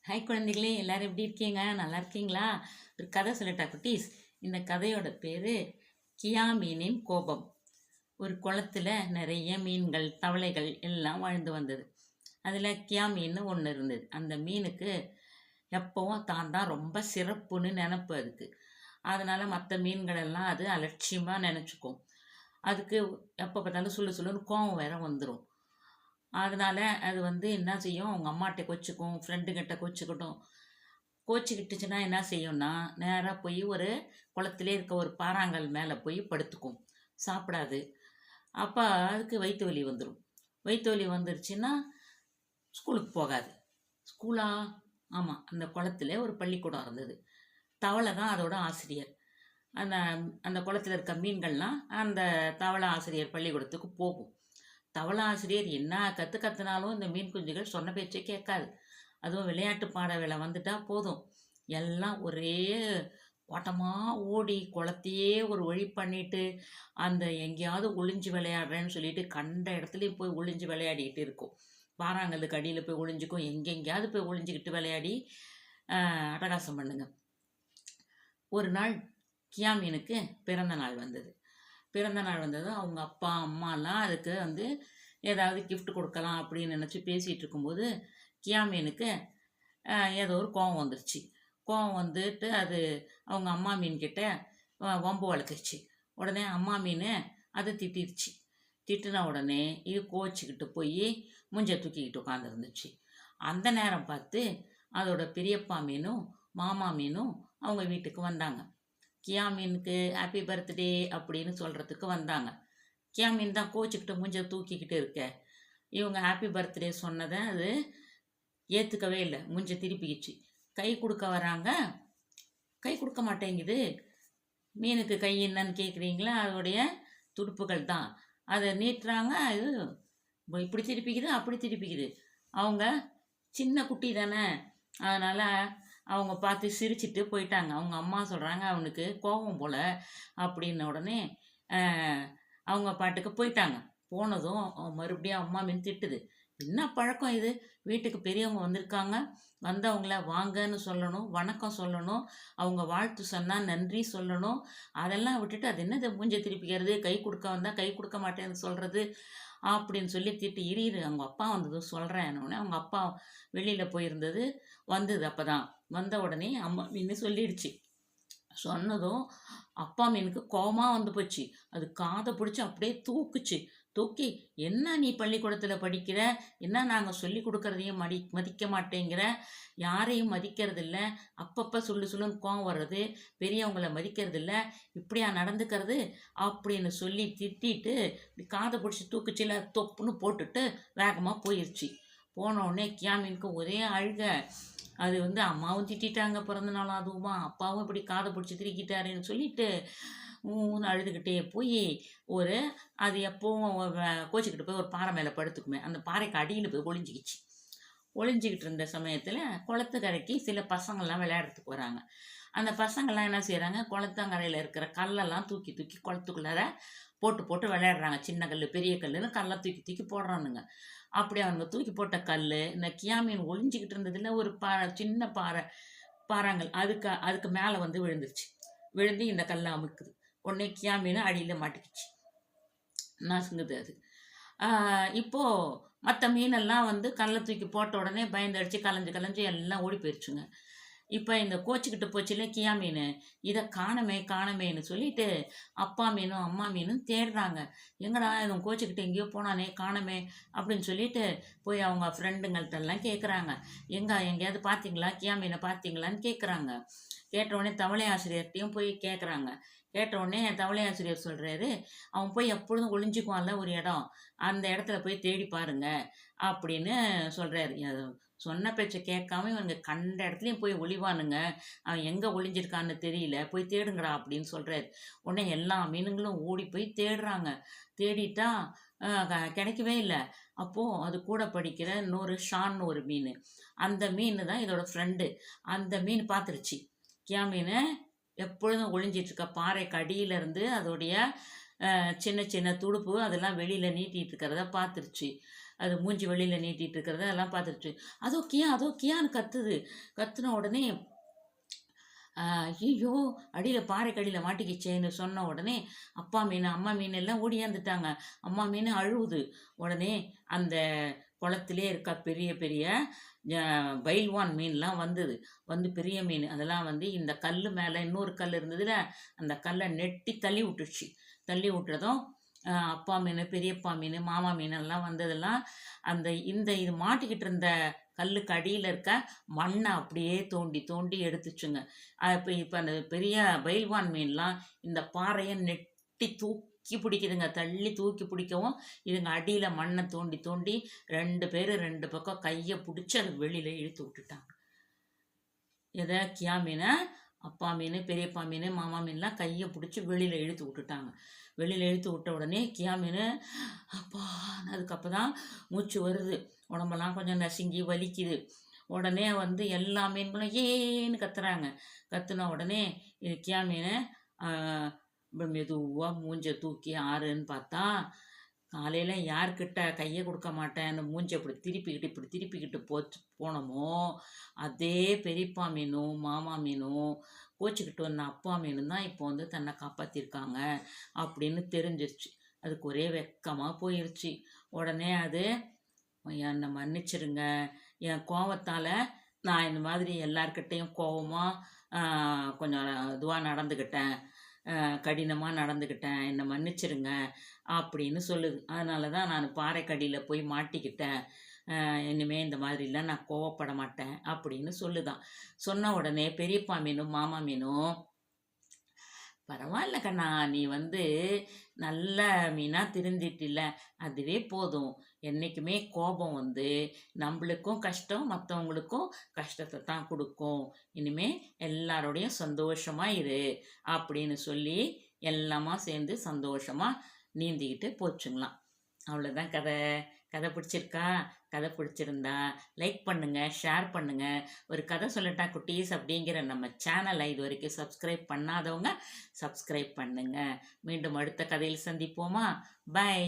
Hi குழந்தைகளே, எல்லாரும் எப்படி இருக்கீங்க? நல்லா இருக்கீங்களா? ஒரு கதை சொல்லட்டா குட்டீஸ்? இந்த கதையோட பேரு கியா மீனின் கோபம். ஒரு குளத்துல நிறைய மீன்கள், தவளைகள் எல்லாம் வாழ்ந்து வந்தது. அதுல கியா மீன் ஒன்று இருந்தது. அந்த மீனுக்கு எப்பவும் தான் தான் ரொம்ப சிறப்புன்னு நினப்பு அதுக்கு. அதனால மற்ற மீன்களெல்லாம் அது அலட்சியமா நினச்சிக்கும். அதுக்கு எப்போ பார்த்தாலும் சுள்ளு சுள்ளுன்னு கோவம் வேற வந்துடும். அதனால அது என்ன செய்யும், அவங்க அம்மாட்ட கோச்சிக்கும், ஃப்ரெண்டுகிட்ட கோச்சிக்கட்டும். கோச்சிக்கிட்டுச்சுன்னா என்ன செய்யும்னா, நேராக போய் ஒரு குளத்திலே இருக்க ஒரு பாறாங்கல் மேலே போய் படுத்துக்கும். சாப்பிடாது. அப்போ அதுக்கு வயிற்று வலி வந்துடும். வயிற்று வலி வந்துருச்சுன்னா ஸ்கூலுக்கு போகாது. ஸ்கூலா? ஆமாம், அந்த குளத்துல ஒரு பள்ளிக்கூடம் இருந்தது. தவளை தான் அதோட ஆசிரியர். அந்த அந்த குளத்துல இருக்க மீன்கள்லாம் அந்த தவளை ஆசிரியர் பள்ளிக்கூடத்துக்கு போகும். தவளை ஆசிரியர் என்ன கற்றுனாலும் இந்த மீன் குஞ்சுகள் சொன்ன பேச்சே கேட்காது. அதுவும் விளையாட்டு பாட வேலை வந்துட்டா போதும், எல்லாம் ஒரே ஓட்டமாக ஓடி குளத்தையே ஒரு வழி பண்ணிட்டு அந்த எங்கேயாவது ஒளிஞ்சு விளையாடுறேன்னு சொல்லிட்டு கண்ட இடத்துலையும் போய் ஒளிஞ்சு விளையாடிக்கிட்டு இருக்கும். பாறாங்கல்லுக்கு அடியில் போய் ஒளிஞ்சிக்கும், எங்கெங்கேயாவது போய் ஒளிஞ்சிக்கிட்டு விளையாடி அட்டகாசம் பண்ணுங்க. ஒரு நாள் கியா மீனுக்கு பிறந்த நாள் வந்தது. பிறந்த நாள் வந்ததும் அவங்க அப்பா அம்மாலாம் அதுக்கு ஏதாவது கிஃப்ட் கொடுக்கலாம் அப்படின்னு நினச்சி பேசிகிட்டு இருக்கும்போது கியா மீனுக்கு ஏதோ ஒரு கோவம் வந்துருச்சு. கோவம் வந்துட்டு அது அவங்க அம்மா மீன்கிட்ட வம்பு வளர்த்துருச்சு. உடனே அம்மா மீன் அதை திட்டிருச்சு. திட்டின உடனே இது கோச்சிக்கிட்டு போய் மூஞ்ச தூக்கிக்கிட்டு உட்காந்துருந்துச்சு. அந்த நேரம் பார்த்து அதோட பெரியப்பா மீனும் மாமா மீனும் அவங்க வீட்டுக்கு வந்தாங்க. கியா மீனுக்கு ஹாப்பி பர்த்டே அப்படின்னு சொல்கிறதுக்கு வந்தாங்க. கியா மீன் தான் கோச்சிக்கிட்டு மூஞ்ச தூக்கிக்கிட்டு இருக்க. இவங்க ஹாப்பி பர்த்டே சொன்னதை அது ஏற்றுக்கவே இல்லை. மூஞ்ச திருப்பிக்கிச்சு. கை கொடுக்க வராங்க, கை கொடுக்க மாட்டேங்குது. மீனுக்கு கை என்னன்னு கேட்குறீங்களா? அதோடைய துடுப்புகள் தான். அதை நீட்டுறாங்க, இது இப்படி திருப்பிக்குது, அப்படி திருப்பிக்குது. அவங்க சின்ன குட்டி தானே, அதனால் அவங்க பார்த்து சிரிச்சிட்டு போயிட்டாங்க. அவங்க அம்மா சொல்கிறாங்க அவனுக்கு கோபம் போல் அப்படின்ன உடனே அவங்க பாட்டுக்கு போயிட்டாங்க. போனதும் மறுபடியும் அம்மா மீன் திட்டுது. என்ன பழக்கம் இது? வீட்டுக்கு பெரியவங்க வந்திருக்காங்க, வந்தவங்கள வாங்கன்னு சொல்லணும், வணக்கம் சொல்லணும், அவங்க வாழ்த்து சொன்னால் நன்றி சொல்லணும். அதெல்லாம் விட்டுட்டு அது என்னது மூஞ்ச திருப்பிக்கிறது, கை கொடுக்க வந்தால் கை கொடுக்க மாட்டேன்னு சொல்கிறது அப்படின்னு சொல்லி திட்டு. இரு அவங்க அப்பா வந்ததும் சொல்கிறேன். அவங்க அப்பா வெளியில் போயிருந்தது, வந்தது. அப்போ தான் வந்த உடனே அம்மா மீன் சொல்லிடுச்சு. சொன்னதும் அப்பா மீனுக்கு கோபமாக வந்து போச்சு. அது காதை பிடிச்சி அப்படியே தூக்குச்சு. தூக்கி, என்ன நீ பள்ளிக்கூடத்தில் படிக்கிற, என்ன நாங்கள் சொல்லி கொடுக்குறதையும் மதிக்க மாட்டேங்கிற, யாரையும் மதிக்கிறதில்ல, அப்பப்போ சொல்லுன்னு கோவம் வர்றது, பெரியவங்கள மதிக்கிறதில்ல, இப்படியா நடந்துக்கிறது அப்படின்னு சொல்லி திட்டிட்டு காதை பிடிச்சி தூக்குச்சில தொப்புன்னு போட்டுட்டு வேகமாக போயிடுச்சு. போனோடனே கியாமீனுக்கு ஒரே அழுக. அது அம்மாவும் திட்டாங்க பிறந்த நாளும், அதுவுமா அப்பாவும் இப்படி காதை பிடிச்சி திரிக்கிட்டாருன்னு சொல்லிட்டு அழுதுகிட்டே போய் அது எப்பவும் கோச்சிக்கிட்டு போய் ஒரு பாறை மேலே படுத்துக்குமே, அந்த பாறைக்கு அடியில் போய் ஒளிஞ்சிக்கிட்டு இருந்த சமயத்தில் குளத்துக்கரைக்கு சில பசங்கள்லாம் விளையாடுறதுக்கு வராங்க. அந்த பசங்கள்லாம் என்ன செய்கிறாங்க, குளத்தங்கரையில் இருக்கிற கல்லெல்லாம் தூக்கி தூக்கி குளத்துக்குள்ளார போட்டு விளையாடுறாங்க. சின்ன கல் பெரிய கல்லுன்னு கல்லை தூக்கி தூக்கி போடுறானுங்க. அப்படி அவனுங்க தூக்கி போட்ட கல் இந்த கியாமீன் ஒளிஞ்சிக்கிட்டு இருந்ததில் ஒரு சின்ன பாறாங்கல் அதுக்கு மேலே விழுந்துருச்சு. விழுந்து இந்த கல்லை அமுக்குது. உடனே கியாமீன் அடியில் மாட்டிக்கிச்சு, நசுங்குது அது. இப்போது மற்ற மீனெல்லாம் கல்லை தூக்கி போட்ட உடனே பயந்தடிச்சு கலைஞ்சு எல்லாம் ஓடி போயிடுச்சுங்க. இப்போ இந்த கோச்சிக்கிட்டு போச்சுல கியா மீன், இதை காணமேன்னு சொல்லிட்டு அப்பா மீனும் அம்மா மீனும் தேடுறாங்க. எங்கடா இதுவும் கோச்சிக்கிட்டு எங்கேயோ போனானே, காணமே அப்படின்னு சொல்லிட்டு போய் அவங்க ஃப்ரெண்டுங்கள்ட்டெல்லாம் கேட்குறாங்க. எங்கேயாவது பார்த்தீங்களா, கியா மீனை பார்த்தீங்களான்னு கேட்குறாங்க. கேட்டவுடனே தவளை ஆசிரியர்கிட்டையும் போய் கேட்குறாங்க. கேட்டவுடனே தவளை ஆசிரியர் சொல்கிறாரு, அவன் போய் எப்பொழுதும் ஒளிஞ்சிக்குவான்ல ஒரு இடம், அந்த இடத்துல போய் தேடி பாருங்க அப்படின்னு சொல்கிறாரு. சொன்ன பேச்சை கேட்காம இவனுங்க கண்ட இடத்துலையும் போய் ஒளிவானுங்க, அவன் எங்கே ஒளிஞ்சிருக்கான்னு தெரியல, போய் தேடுங்கடா அப்படின்னு சொல்கிறாரு. உடனே எல்லா மீனுங்களும் ஓடி போய் தேடுறாங்க. தேடிட்டா கிடைக்கவே இல்லை. அப்போது அது கூட படிக்கிற இன்னொரு ஷான்னு ஒரு மீன், அந்த மீன் தான் இதோட ஃப்ரெண்டு. அந்த மீன் பார்த்துருச்சு கியா மீன் எப்பொழுதும் ஒளிஞ்சிட்ருக்க பாறைக்கு அடியிலேருந்து அதோடைய சின்ன சின்ன துடுப்பு அதெல்லாம் வெளியில் நீட்டிகிட்டு இருக்கிறத பார்த்துருச்சு. அது மூஞ்சி வெளியில் நீட்டிகிட்டு இருக்கிறத அதெல்லாம் பார்த்துருச்சு. அதோ கியான்னு கத்துது. கத்துன உடனே ஐயோ அடியில் பாறைக்கடியில் மாட்டிக்கிச்சேன்னு சொன்ன உடனே அப்பா மீன் அம்மா மீன் எல்லாம் ஓடியாந்துட்டாங்க. அம்மா மீன் அழுவுது. உடனே அந்த குளத்திலே இருக்க பெரிய பெரிய பைல்வான் மீன்லாம் வந்து பெரிய மீன் அதெல்லாம் இந்த கல் மேலே இன்னொரு கல் இருந்ததுல அந்த கல்லை நெட்டி தள்ளி விட்டுருச்சு. தள்ளி விட்டுறதும் அப்பா மீன் பெரியப்பா மீன் மாமா மீன் எல்லாம் வந்ததெல்லாம் இது மாட்டிக்கிட்டு இருந்த கல்லுக்கு அடியில் இருக்க மண்ணை அப்படியே தோண்டி தோண்டி எடுத்துச்சுங்க. இப்போ அந்த பெரிய பைல்வான் மீன்லாம் இந்த பாறையை நெட்டி தூக்கி பிடிக்குதுங்க. தள்ளி தூக்கி பிடிக்கவும் இதுங்க அடியில் மண்ணை தோண்டி தோண்டி 2 பேர் 2 பக்கம் கையை பிடிச்சி அது வெளியில் இழுத்து விட்டுட்டாங்க. எதை கியா மீனை அப்பா மீன் பெரியப்பா மீன் மாமா மீன்லாம் கையை பிடிச்சி வெளியில் இழுத்து விட்டுட்டாங்க. வெளியில் இழுத்து விட்ட உடனே கியா மீன் அப்பா அதுக்கப்போ தான் மூச்சு வருது. உடம்பெல்லாம் கொஞ்சம் நசுங்கி வலிக்குது. உடனே எல்லா மீன்களும் ஏன்னு கத்துறாங்க. கத்துன உடனே கியா மீன் மெதுவாக மூஞ்சை தூக்கி ஆறுன்னு பார்த்தா காலையில் யார்கிட்ட கையை கொடுக்க மாட்டேன்னு மூஞ்சை இப்படி திருப்பிக்கிட்டு போனோமோ அதே பெரியப்பா மீனும் மாமா மீனும் கோச்சிக்கிட்டு வந்த அப்பா மீனும் தான் இப்போ தன்னை காப்பாற்றிருக்காங்க அப்படின்னு தெரிஞ்சிருச்சு. அதுக்கு ஒரே வெக்கமாக போயிடுச்சு. உடனே அது என்னை மன்னிச்சிருங்க, என் கோவத்தால் நான் இந்த மாதிரி எல்லார்கிட்டையும் கோவமாக கொஞ்சம் இதுவாக நடந்துக்கிட்டேன், கடினமாக நடந்துக்கிட்டேன், என்னை மன்னிச்சிருங்க அப்படின்னு சொல்லுது. அதனால தான் நான் பாறைக்கடியில் போய் மாட்டிக்கிட்டேன், இனிமேல் இந்த மாதிரிலாம் நான் கோவப்பட மாட்டேன் அப்படின்னு சொல்லுதான். சொன்ன உடனே பெரியப்பா மீனும் மாமா மீனும் பரவாயில்ல கண்ணா, நீ நல்ல மீனாக திருந்திட்டில்ல, அதுவே போதும். என்றைக்குமே கோபம் நம்மளுக்கும் கஷ்டம் மற்றவங்களுக்கும் கஷ்டத்தை தான் கொடுக்கும். இனிமே எல்லாரோடையும் சந்தோஷமாக இரு அப்படின்னு சொல்லி எல்லாமா சேர்ந்து சந்தோஷமாக நீந்திக்கிட்டு போச்சுங்களாம். அவ்வளோதான் கதை. கதை பிடிச்சிருக்கா? கதை பிடிச்சிருந்தா லைக் பண்ணுங்கள், ஷேர் பண்ணுங்கள். ஒரு கதை சொல்லட்டா குட்டீஸ் அப்படிங்கிற நம்ம சேனலை இது வரைக்கும் சப்ஸ்கிரைப் பண்ணாதவங்க சப்ஸ்கிரைப் பண்ணுங்கள். மீண்டும் அடுத்த கதையில் சந்திப்போமா? பை.